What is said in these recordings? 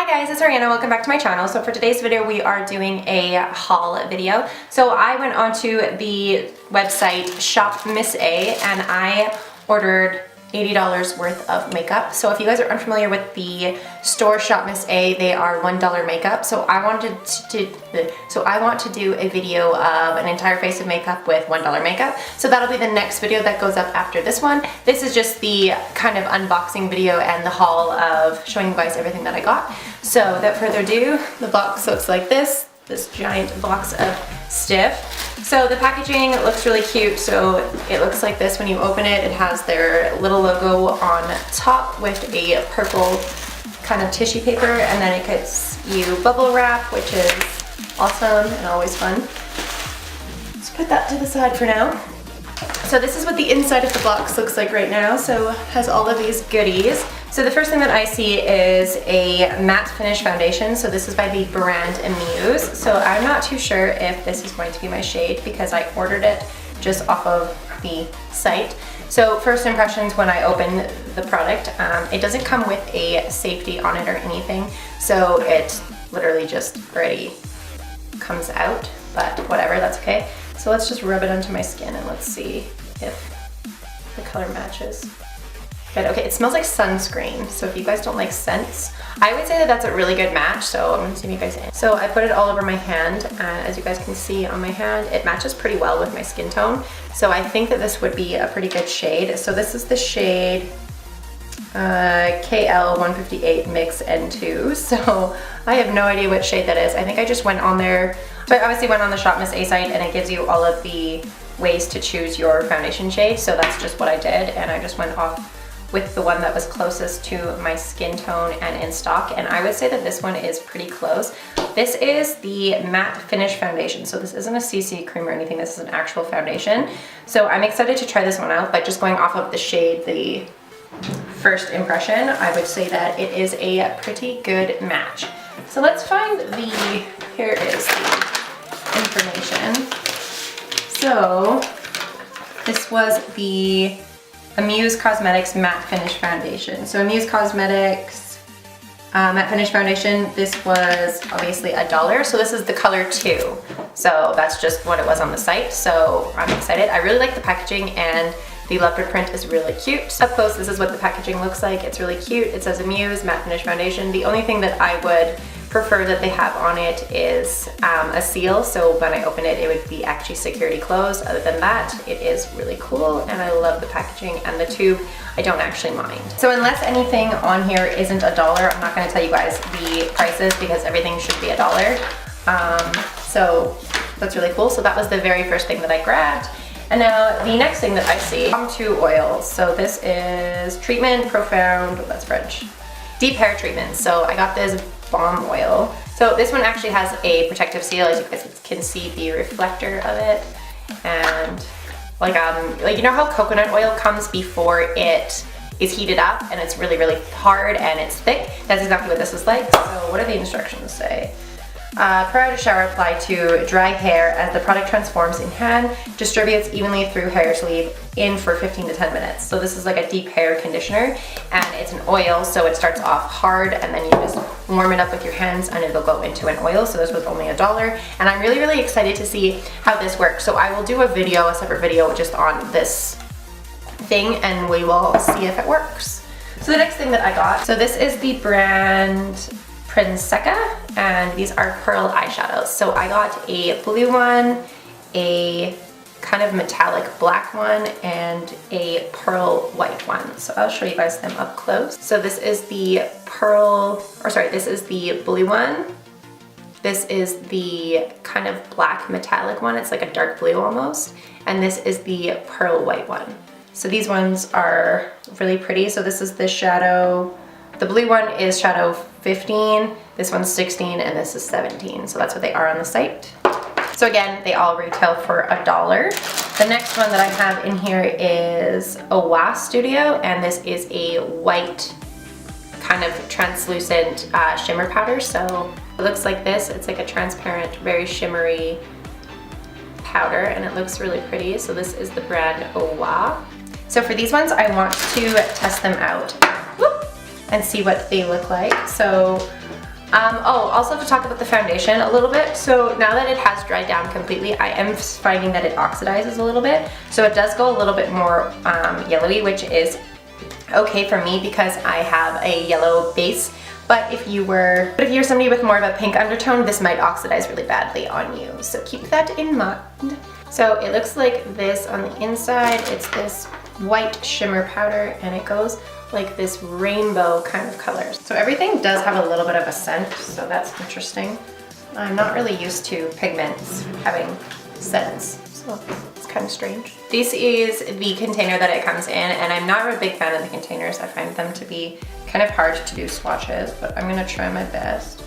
guys, it's Ariana. Welcome back to my channel. So for today's video, we are doing a haul video. So I went onto the website ShopMissA and I ordered $80 worth of makeup. So if you guys are unfamiliar with the store ShopMissA, they are $1 makeup. So I want to do a video of an entire face of makeup with $1 makeup. So that'll be the next video that goes up after this one. This is just the kind of unboxing video and the haul of showing you guys everything that I got. So without further ado, the box looks like this giant box of stiff. So the packaging looks really cute. So it looks like this when you open it. It has their little logo on top with a purple kind of tissue paper, and then it gets you bubble wrap, which is awesome and always fun. Let's put that to the side for now. So this is what the inside of the box looks like right now. So it has all of these goodies. So the first thing that I see is a matte finish foundation. So this is by the brand Muse. So I'm not too sure if this is going to be my shade because I ordered it just off of the site. So first impressions when I open the product, it doesn't come with a safety on it or anything. So it literally just already comes out, but whatever, that's okay. So let's just rub it onto my skin and let's see if the color matches. Good, okay, it smells like sunscreen. So if you guys don't like scents, I would say that that's a really good match. So I'm gonna see you guys in. So I put it all over my hand, and as you guys can see on my hand, it matches pretty well with my skin tone. So I think that this would be a pretty good shade. So this is the shade KL158 Mix N2. So I have no idea what shade that is. I think I just went on there. So I obviously went on the ShopMissA site and it gives you all of the ways to choose your foundation shade. So that's just what I did, and I just went off with the one that was closest to my skin tone and in stock. And I would say that this one is pretty close. This is the matte finish foundation. So this isn't a CC cream or anything. This is an actual foundation. So I'm excited to try this one out, but just going off of the shade, the first impression, I would say that it is a pretty good match. So let's find here is the information. So this was the Muse Cosmetics Matte Finish Foundation. So Muse Cosmetics Matte Finish Foundation, this was obviously $1. So this is the color 2. So that's just what it was on the site. So I'm excited. I really like the packaging, and the leopard print is really cute. Up close, this is what the packaging looks like. It's really cute. It says Muse Matte Finish Foundation. The only thing that I would prefer that they have on it is a seal, so when I open it, it would be actually security closed. Other than that, it is really cool, and I love the packaging, and the tube I don't actually mind. So unless anything on here isn't $1, I'm not going to tell you guys the prices because everything should be $1. So that's really cool. So that was the very first thing that I grabbed. And now the next thing that I see, two oils. So this is Treatment Profound, that's French, Deep Hair Treatment. So I got this balm oil. So this one actually has a protective seal, as you guys can see the reflector of it. And like you know how coconut oil comes before it is heated up and it's really, really hard and it's thick? That's exactly what this is like. So what do the instructions say? Prior to shower, apply to dry hair as the product transforms in hand, distributes evenly through hair sleeve, in for 15 to 10 minutes. So this is like a deep hair conditioner, and it's an oil, so it starts off hard and then you just warm it up with your hands and it'll go into an oil. So this was only $1, and I'm really, really excited to see how this works. So I will do a separate video just on this thing, and we will see if it works. So the next thing that I got, so this is the brand Princeka, and these are pearl eyeshadows. So I got a blue one, a kind of metallic black one, and a pearl white one. So I'll show you guys them up close. So this is the this is the blue one. This is the kind of black metallic one. It's like a dark blue almost. And this is the pearl white one. So these ones are really pretty. So this is the shadow. The blue one is shadow 15, this one's 16, and this is 17. So that's what they are on the site. So again, they all retail for $1. The next one that I have in here is Owa Studio, and this is a white kind of translucent shimmer powder. So it looks like this. It's like a transparent, very shimmery powder, and it looks really pretty. So this is the brand Owa. So for these ones, I want to test them out and see what they look like. So Oh, also to talk about the foundation a little bit. So now that it has dried down completely, I am finding that it oxidizes a little bit. So it does go a little bit more yellowy, which is okay for me because I have a yellow base. But if you're somebody with more of a pink undertone, this might oxidize really badly on you. So keep that in mind. So it looks like this on the inside. It's this white shimmer powder and it goes like this rainbow kind of color. So everything does have a little bit of a scent, so that's interesting. I'm not really used to pigments having scents, so it's kind of strange. This is the container that it comes in, and I'm not a big fan of the containers. I find them to be kind of hard to do swatches, but I'm gonna try my best.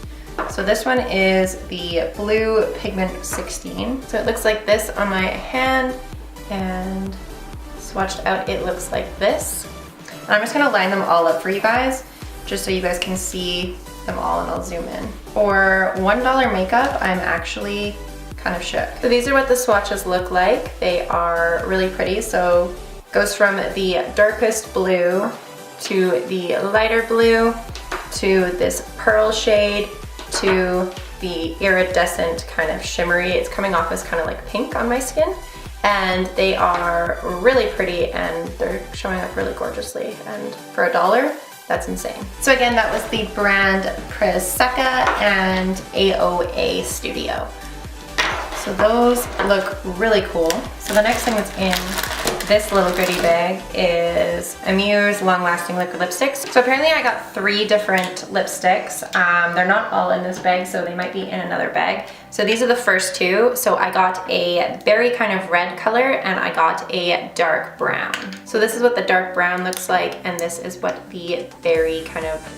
So this one is the Blue Pigment 16. So it looks like this on my hand, and swatched out it looks like this. And I'm just gonna line them all up for you guys, just so you guys can see them all, and I'll zoom in. For $1 makeup, I'm actually kind of shook. So these are what the swatches look like. They are really pretty. So it goes from the darkest blue to the lighter blue to this pearl shade to the iridescent kind of shimmery. It's coming off as kind of like pink on my skin. And they are really pretty and they're showing up really gorgeously. And for $1, that's insane. So again, that was the brand Priseka and AOA Studio. So those look really cool. So the next thing that's in this little goodie bag is a Muse Long Lasting Liquid Lipsticks. So apparently I got 3 different lipsticks. They're not all in this bag, so they might be in another bag. So these are the first 2. So I got a berry kind of red color and I got a dark brown. So this is what the dark brown looks like, and this is what the berry kind of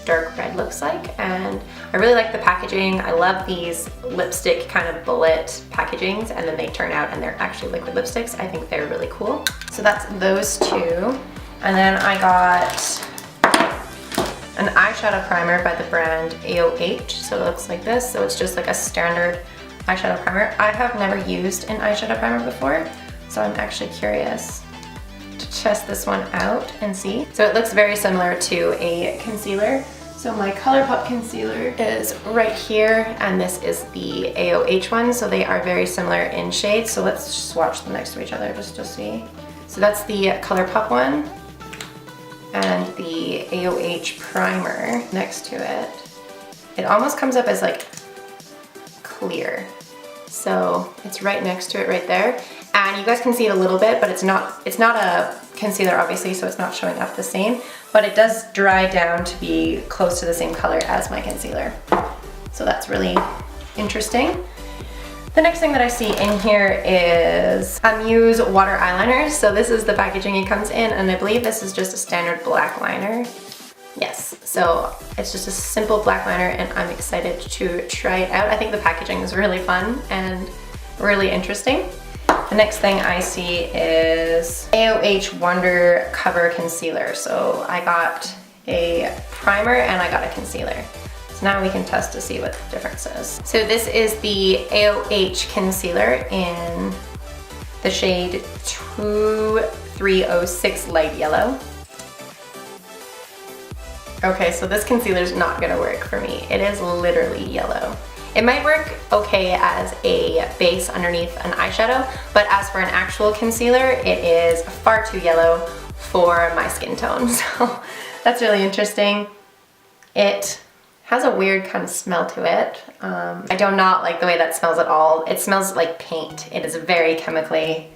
dark red looks like. And I really like the packaging. I love these lipstick kind of bullet packagings, and then they turn out and they're actually liquid lipsticks. I think they're really cool. So that's those 2. And then I got an eyeshadow primer by the brand AOH. So it looks like this. So it's just like a standard eyeshadow primer. I have never used an eyeshadow primer before, so I'm actually curious to test this one out and see. So it looks very similar to a concealer. So my ColourPop concealer is right here, and this is the AOH one. So they are very similar in shade. So let's swatch them next to each other just to see. So that's the ColourPop one, and the AOH primer next to it. It almost comes up as like clear. So it's right next to it right there. And you guys can see it a little bit, but it's not a concealer obviously, so it's not showing up the same, but it does dry down to be close to the same color as my concealer. So that's really interesting. The next thing that I see in here is a Muse water eyeliner. So this is the packaging it comes in, and I believe this is just a standard black liner. Yes, so it's just a simple black liner, and I'm excited to try it out. I think the packaging is really fun and really interesting. The next thing I see is AOH Wonder Cover Concealer. So I got a primer and I got a concealer. So now we can test to see what the difference is. So this is the AOH concealer in the shade 2306 Light Yellow. Okay, so this concealer is not gonna work for me. It is literally yellow. It might work okay as a base underneath an eyeshadow, but as for an actual concealer, it is far too yellow for my skin tone. So that's really interesting. It has a weird kind of smell to it. I do not like the way that smells at all. It smells like paint. It is very chemically.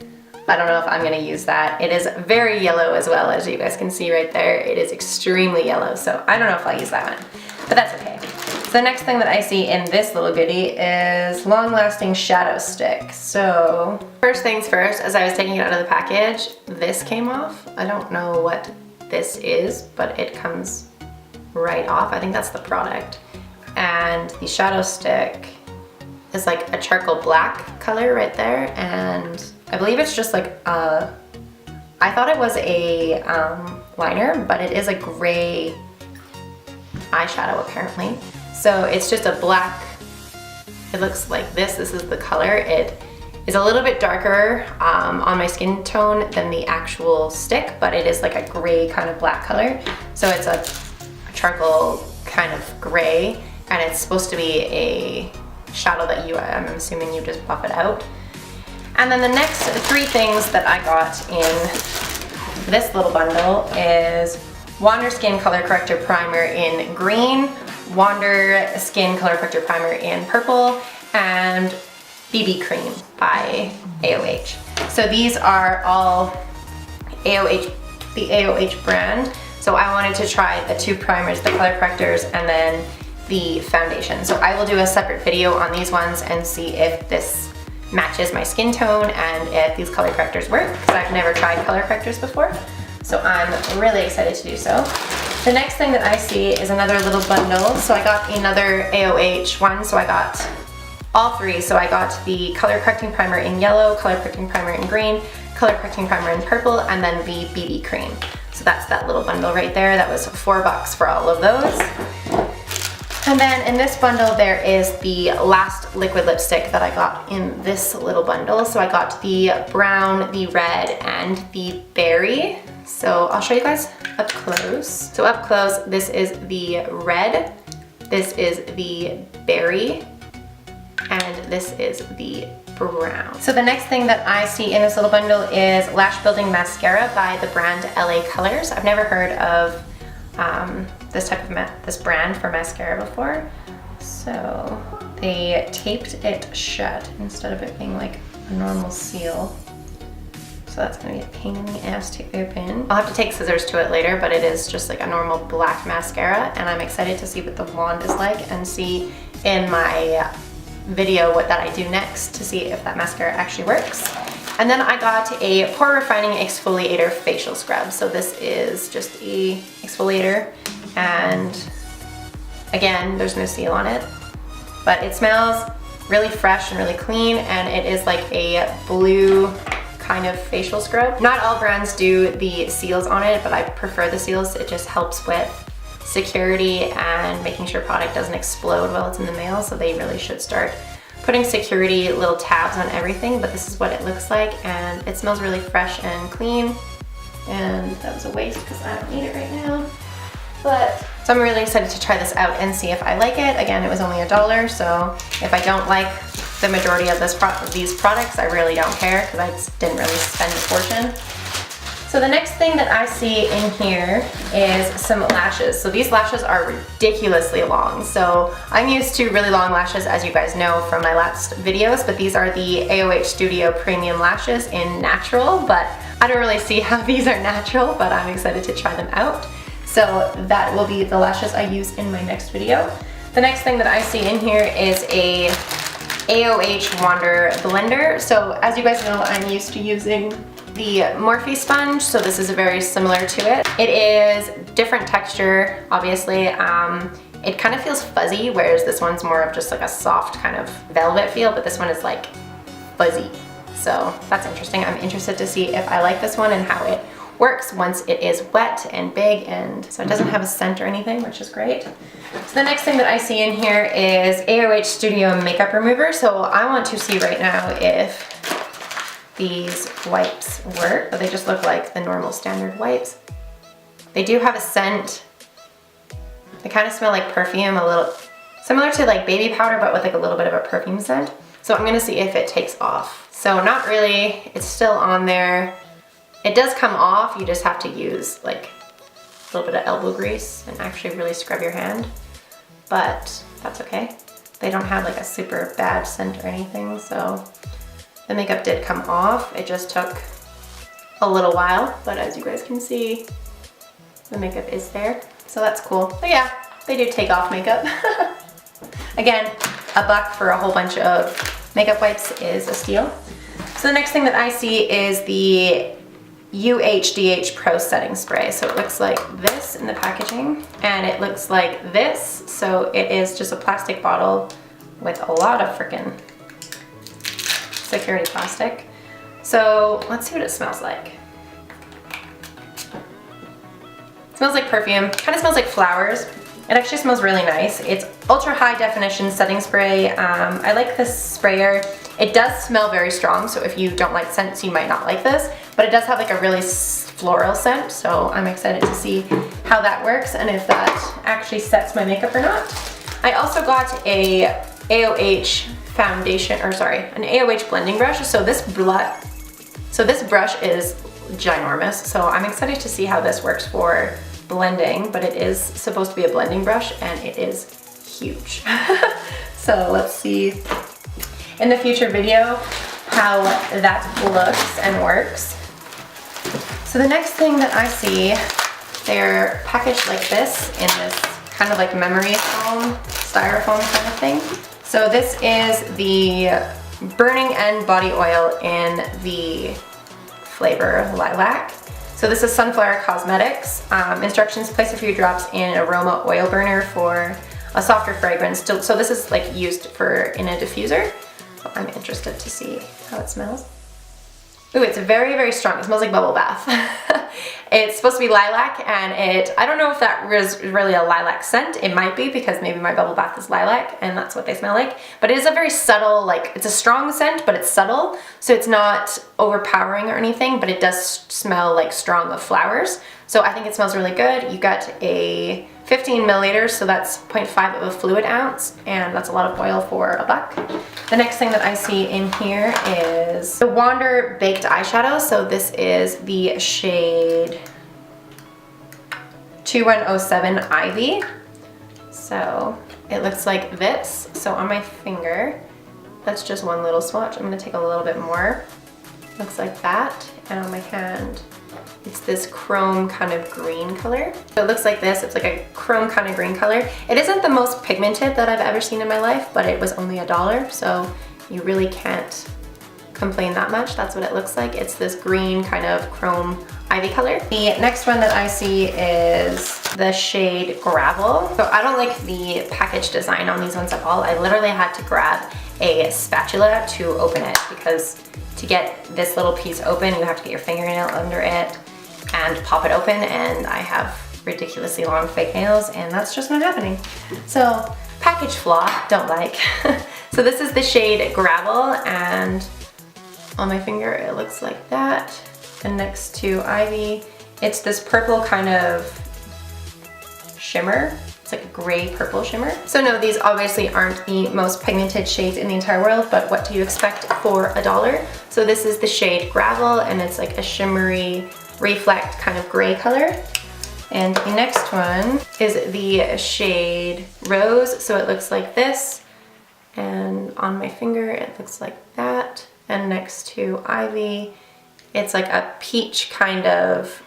I don't know if I'm gonna use that. It is very yellow as well, as you guys can see right there. It is extremely yellow, so I don't know if I'll use that one, but that's okay. So the next thing that I see in this little goodie is Long Lasting Shadow Stick. So first things first, as I was taking it out of the package, this came off. I don't know what this is, but it comes right off. I think that's the product. And the shadow stick is like a charcoal black color right there, and I believe it's just like a, I thought it was a liner, but it is a gray eyeshadow apparently. So it's just a black, it looks like this is the color. It is a little bit darker on my skin tone than the actual stick, but it is like a gray kind of black color. So it's a charcoal kind of gray, and it's supposed to be a shadow that I'm assuming you just buff it out. And then the next 3 things that I got in this little bundle is Wander Skin Color Corrector Primer in green, Wander Skin Color Corrector Primer in purple, and BB Cream by AOH. So these are all AOH, the AOH brand. So I wanted to try the 2 primers, the color correctors, and then the foundation. So I will do a separate video on these ones and see if this matches my skin tone and if these color correctors work, because I've never tried color correctors before. So I'm really excited to do so. The next thing that I see is another little bundle. So I got another AOH one. So I got all 3. So I got the color correcting primer in yellow, color correcting primer in green, color correcting primer in purple, and then the BB cream. So that's that little bundle right there. That was $4 for all of those. And then in this bundle there is the last liquid lipstick that I got in this little bundle. So I got the brown, the red, and the berry. So I'll show you guys up close. So up close, this is the red, this is the berry, and this is the brown. So the next thing that I see in this little bundle is Lash Building Mascara by the brand LA Colors. I've never heard of this brand for mascara before. So they taped it shut instead of it being like a normal seal. So that's gonna be a pain in the ass to open. I'll have to take scissors to it later, but it is just like a normal black mascara, and I'm excited to see what the wand is like and see in my video what that I do next to see if that mascara actually works. And then I got a Pore Refining Exfoliator Facial Scrub. So this is just a exfoliator, and again, there's no seal on it, but it smells really fresh and really clean, and it is like a blue kind of facial scrub. Not all brands do the seals on it, but I prefer the seals. It just helps with security and making sure product doesn't explode while it's in the mail, so they really should start putting security little tabs on everything. But this is what it looks like, and it smells really fresh and clean, and that was a waste because I don't need it right now. But so I'm really excited to try this out and see if I like it. Again, it was only $1, so if I don't like the majority of these products, I really don't care because I just didn't really spend a fortune. So the next thing that I see in here is some lashes. So these lashes are ridiculously long. So I'm used to really long lashes, as you guys know from my last videos, but these are the AOH Studio Premium Lashes in natural, but I don't really see how these are natural, but I'm excited to try them out. So that will be the lashes I use in my next video. The next thing that I see in here is a AOH Wander blender. So as you guys know, I'm used to using the Morphe sponge, so this is very similar to it. It is different texture, obviously. It kind of feels fuzzy, whereas this one's more of just like a soft kind of velvet feel, but this one is like fuzzy. So that's interesting. I'm interested to see if I like this one and how it works once it is wet and big, and so it doesn't have a scent or anything, which is great. So the next thing that I see in here is AOH Studio Makeup Remover. So I want to see right now if these wipes work. But they just look like the normal standard wipes. They do have a scent. They kind of smell like perfume, a little similar to like baby powder, but with like a little bit of a perfume scent. So I'm gonna see if it takes off. So not really, it's still on there. It does come off, you just have to use like a little bit of elbow grease and actually really scrub your hand, but that's okay. They don't have like a super bad scent or anything, so the makeup did come off. It just took a little while, but as you guys can see, the makeup is there, so that's cool. But yeah, they do take off makeup. Again, $1 for a whole bunch of makeup wipes is a steal. So the next thing that I see is the UHDH Pro Setting Spray. So it looks like this in the packaging, and it looks like this. So it is just a plastic bottle with a lot of freaking security plastic. So let's see what it smells like. It smells like perfume, kind of smells like flowers. It actually smells really nice. It's ultra high definition setting spray. I like this sprayer. It does smell very strong, so if you don't like scents, you might not like this, but it does have like a really floral scent, so I'm excited to see how that works and if that actually sets my makeup or not. I also got a AOH foundation, or sorry, an AOH blending brush. So this brush is ginormous. So I'm excited to see how this works for blending, but it is supposed to be a blending brush and it is huge. So let's see in the future video how that looks and works. So the next thing that I see, they're packaged like this in this kind of like memory foam, styrofoam kind of thing. So this is the Burning End body oil in the flavor Lilac. So this is Sunflower Cosmetics. Instructions: place a few drops in an aroma oil burner for a softer fragrance. So this is like used in a diffuser. So I'm interested to see how it smells. Ooh, it's very, very strong. It smells like bubble bath. It's supposed to be lilac, and I don't know if that is really a lilac scent. It might be, because maybe my bubble bath is lilac and that's what they smell like. But it is a very subtle, like, it's a strong scent, but it's subtle. So it's not overpowering or anything, but it does smell like strong of flowers. So I think it smells really good. You got a 15 milliliters, so that's 0.5 of a fluid ounce, and that's a lot of oil for $1. The next thing that I see in here is the Wander Baked Eyeshadow. So this is the shade 2107 Ivy. So it looks like this. So on my finger, that's just one little swatch. I'm gonna take a little bit more. Looks like that. And on my hand, it's this chrome kind of green color. So it looks like this. It's like a chrome kind of green color. It isn't the most pigmented that I've ever seen in my life, but it was only $1, so you really can't complain that much. That's what it looks like. It's this green kind of chrome ivy color. The next one that I see is the shade Gravel. So I don't like the package design on these ones at all. I literally had to grab a spatula to open it, because to get this little piece open, you have to get your fingernail under it and pop it open, and I have ridiculously long fake nails, and that's just not happening. So package flaw, don't like. So this is the shade Gravel, and on my finger it looks like that. And next to Ivy, it's this purple kind of shimmer. It's like a gray purple shimmer. So no, these obviously aren't the most pigmented shades in the entire world, but what do you expect for $1? So this is the shade Gravel, and it's like a shimmery reflect kind of gray color. And the next one is the shade Rose. So it looks like this, and on my finger it looks like that. And next to Ivy, it's like a peach kind of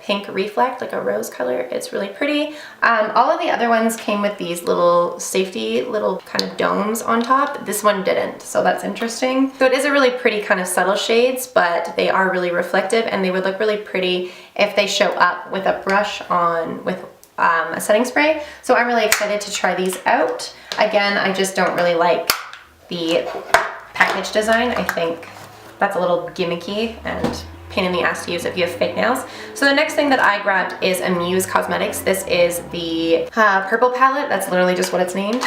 pink reflect, like a rose color. It's really pretty. All of the other ones came with these little safety little kind of domes on top. This one didn't, so that's interesting. So it is a really pretty kind of subtle shades, but they are really reflective, and they would look really pretty if they show up with a brush on with a setting spray. So I'm really excited to try these out. Again, I just don't really like the package design. I think that's a little gimmicky and pain in the ass to use if you have fake nails. So the next thing that I grabbed is a Muse Cosmetics. This is the purple palette. That's literally just what it's named.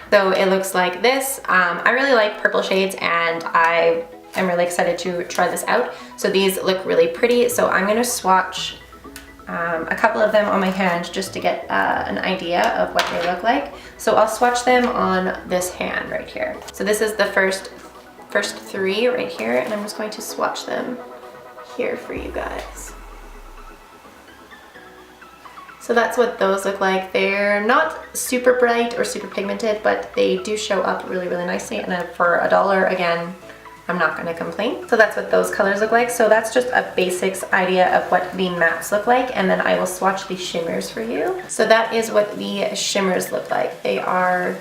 So it looks like this. I really like purple shades, and I am really excited to try this out. So these look really pretty. So I'm gonna swatch a couple of them on my hand just to get an idea of what they look like. So I'll swatch them on this hand right here. So this is the first three right here, and I'm just going to swatch them here for you guys. So that's what those look like. They're not super bright or super pigmented, but they do show up really, really nicely, and for $1, again, I'm not gonna complain. So that's what those colors look like. So that's just a basics idea of what the mattes look like, and then I will swatch the shimmers for you. So that is what the shimmers look like. They are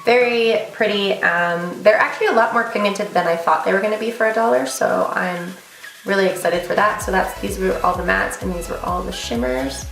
very pretty. They're actually a lot more pigmented than I thought they were gonna be for $1, so I'm really excited for that. So these were all the mattes, and these were all the shimmers,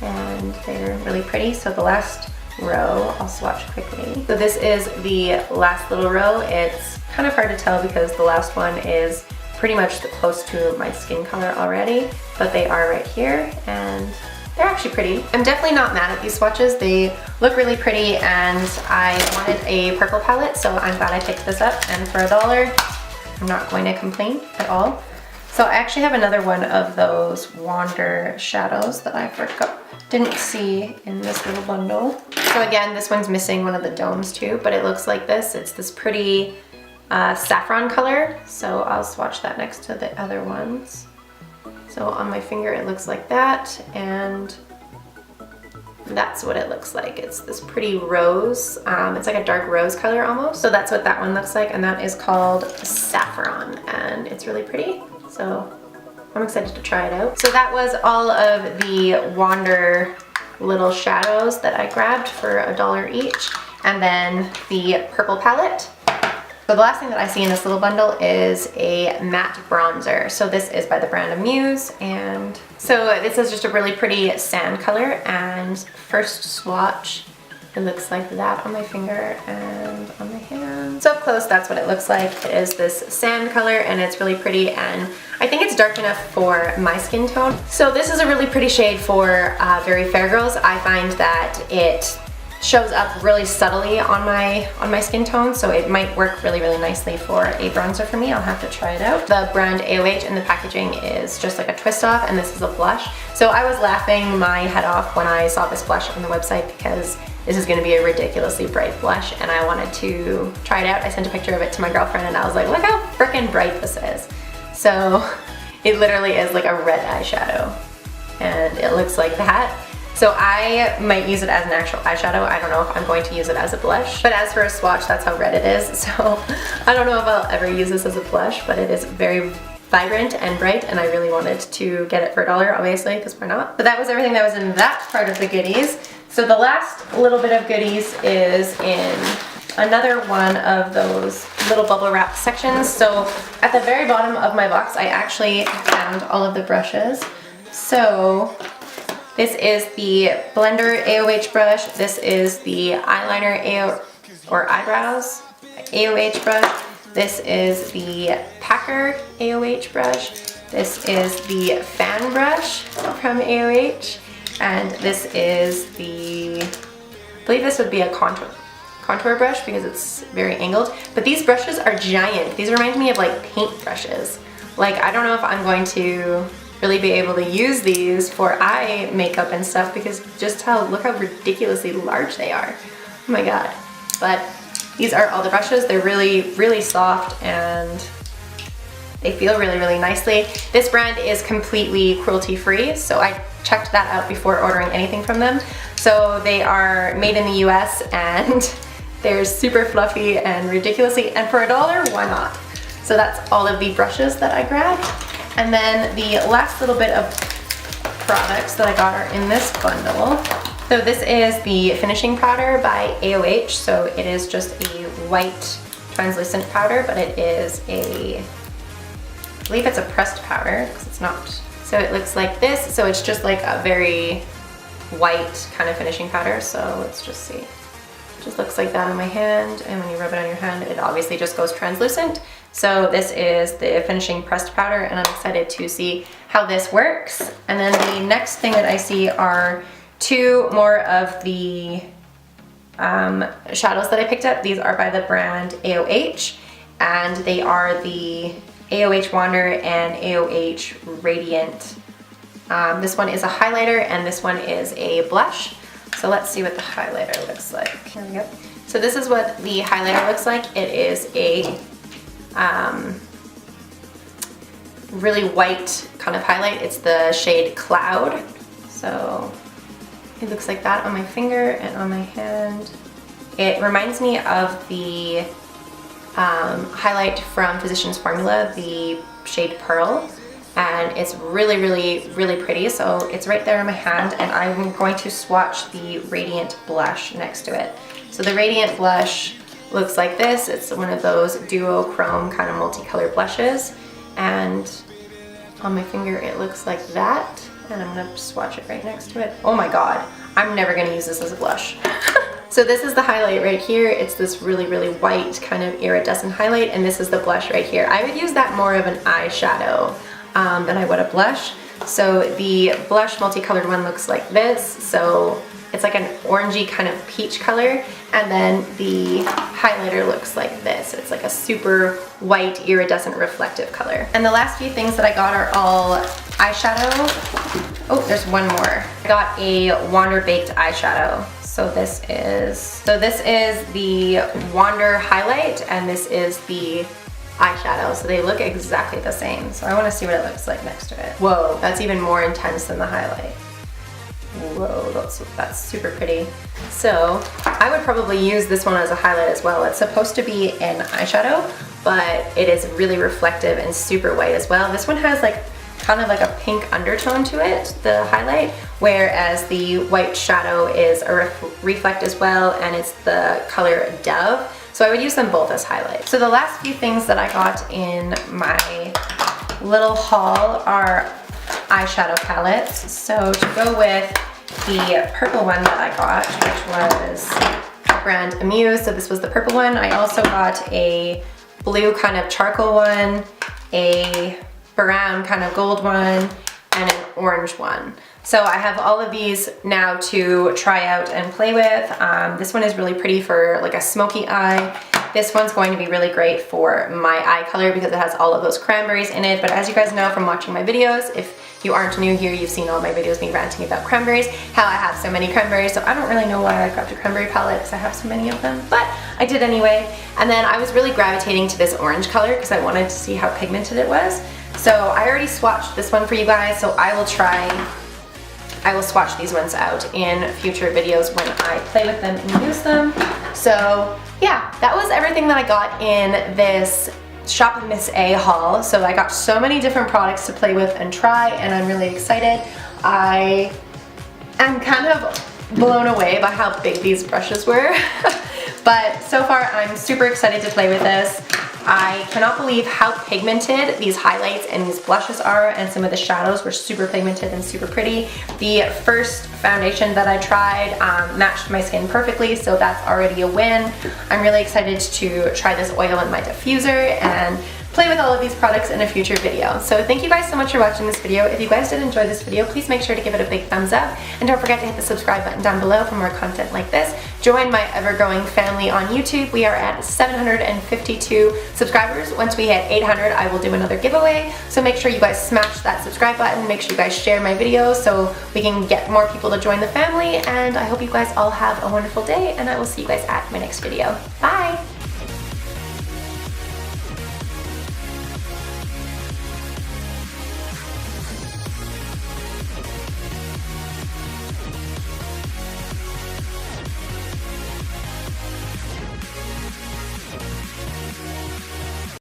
and they're really pretty. So the last row I'll swatch quickly. So this is the last little row. It's kind of hard to tell because the last one is pretty much close to my skin color already, but they are right here, and they're actually pretty. I'm definitely not mad at these swatches. They look really pretty, and I wanted a purple palette, so I'm glad I picked this up, and for $1, I'm not going to complain at all. So I actually have another one of those Wander shadows that I forgot didn't see in this little bundle. So again, this one's missing one of the domes too, but it looks like this. It's this pretty saffron color. So I'll swatch that next to the other ones. So on my finger it looks like that, and that's what it looks like. It's this pretty rose. It's like a dark rose color almost. So that's what that one looks like, and that is called Saffron, and it's really pretty. So I'm excited to try it out. So that was all of the Wander little shadows that I grabbed for $1 each, and then the purple palette. So the last thing that I see in this little bundle is a matte bronzer. So this is by the brand of Muse, and so this is just a really pretty sand color, and first swatch, it looks like that on my finger and on my hand. So up close, that's what it looks like. It is this sand color, and it's really pretty, and I think it's dark enough for my skin tone. So this is a really pretty shade for very fair girls. I find that it shows up really subtly on my skin tone, so it might work really nicely for a bronzer for me. I'll have to try it out. The brand AOH, and the packaging is just like a twist off, and this is a blush. So I was laughing my head off when I saw this blush on the website because this is going to be a ridiculously bright blush, and I wanted to try it out. I sent a picture of it to my girlfriend, and I was like, look how freaking bright this is. So it literally is like a red eyeshadow, and it looks like that. So I might use it as an actual eyeshadow. I don't know if I'm going to use it as a blush. But as for a swatch, that's how red it is. So I don't know if I'll ever use this as a blush, but it is very vibrant and bright, and I really wanted to get it for $1, obviously, because why not? But that was everything that was in that part of the goodies. So the last little bit of goodies is in another one of those little bubble wrap sections. So at the very bottom of my box, I actually found all of the brushes. So this is the Blender AOH brush. This is the eyeliner eyebrows AOH brush. This is the Packer AOH brush. This is the fan brush from AOH. And this is the, I believe this would be a contour brush because it's very angled. But these brushes are giant. These remind me of like paint brushes. Like, I don't know if I'm going to really be able to use these for eye makeup and stuff, because look how ridiculously large they are. Oh my god. But these are all the brushes. They're really soft, and they feel really nicely. This brand is completely cruelty free, so I checked that out before ordering anything from them. So they are made in the US, and they're super fluffy and ridiculously, and for $1, why not? So that's all of the brushes that I grabbed. And then the last little bit of products that I got are in this bundle. So this is the finishing powder by AOH. So it is just a white translucent powder, but it is I believe it's a pressed powder, because it's not. So it looks like this. So it's just like a very white kind of finishing powder. So let's just see. It just looks like that on my hand, and when you rub it on your hand, it obviously just goes translucent. So this is the finishing pressed powder, and I'm excited to see how this works. And then the next thing that I see are two more of the shadows that I picked up. These are by the brand AOH, and they are the AOH Wander and AOH Radiant. This one is a highlighter, and this one is a blush. So let's see what the highlighter looks like. Here we go. So this is what the highlighter looks like. It is a really white kind of highlight. It's the shade Cloud. So it looks like that on my finger and on my hand. It reminds me of the highlight from Physicians Formula, the shade Pearl, and it's really pretty. So it's right there in my hand, and I'm going to swatch the Radiant blush next to it. So the Radiant blush looks like this. It's one of those duochrome kind of multicolored blushes, and on my finger it looks like that, and I'm gonna swatch it right next to it. Oh my god, I'm never gonna use this as a blush. So this is the highlight right here. It's this really white kind of iridescent highlight, and this is the blush right here. I would use that more of an eyeshadow than I would a blush. So the blush multicolored one looks like this. So it's like an orangey kind of peach color, and then the highlighter looks like this. It's like a super white iridescent reflective color. And the last few things that I got are all eyeshadow Oh, there's one more. I got a Wander Baked eyeshadow. So this is the Wander highlight, and this is the eyeshadow. So they look exactly the same. So I want to see what it looks like next to it. Whoa, that's even more intense than the highlight. Whoa, that's super pretty. So I would probably use this one as a highlight as well. It's supposed to be an eyeshadow, but it is really reflective and super white as well. This one has like kind of like a pink undertone to it, the highlight, whereas the white shadow is a reflect as well, and it's the color Dove. So I would use them both as highlights. So the last few things that I got in my little haul are eyeshadow palettes. So to go with the purple one that I got, which was brand Amuse, so this was the purple one. I also got a blue kind of charcoal one, a brown kind of gold one, and an orange one. So I have all of these now to try out and play with. This one is really pretty for like a smoky eye. This one's going to be really great for my eye color because it has all of those cranberries in it. But as you guys know from watching my videos, if you aren't new here, you've seen all my videos me ranting about cranberries, how I have so many cranberries. So I don't really know why I grabbed a cranberry palette because I have so many of them, but I did anyway. And then I was really gravitating to this orange color because I wanted to see how pigmented it was. So I already swatched this one for you guys, so I will swatch these ones out in future videos when I play with them and use them. So yeah, that was everything that I got in this ShopMissA haul. So I got so many different products to play with and try, and I'm really excited. I am kind of blown away by how big these brushes were. But so far I'm super excited to play with this. I cannot believe how pigmented these highlights and these blushes are, and some of the shadows were super pigmented and super pretty. The first foundation that I tried matched my skin perfectly, so that's already a win. I'm really excited to try this oil in my diffuser and play with all of these products in a future video. So thank you guys so much for watching this video. If you guys did enjoy this video, please make sure to give it a big thumbs up, and don't forget to hit the subscribe button down below for more content like this. Join my ever-growing family on YouTube. We are at 752 subscribers. Once we hit 800, I will do another giveaway. So make sure you guys smash that subscribe button. Make sure you guys share my videos so we can get more people to join the family. And I hope you guys all have a wonderful day, and I will see you guys at my next video. Bye!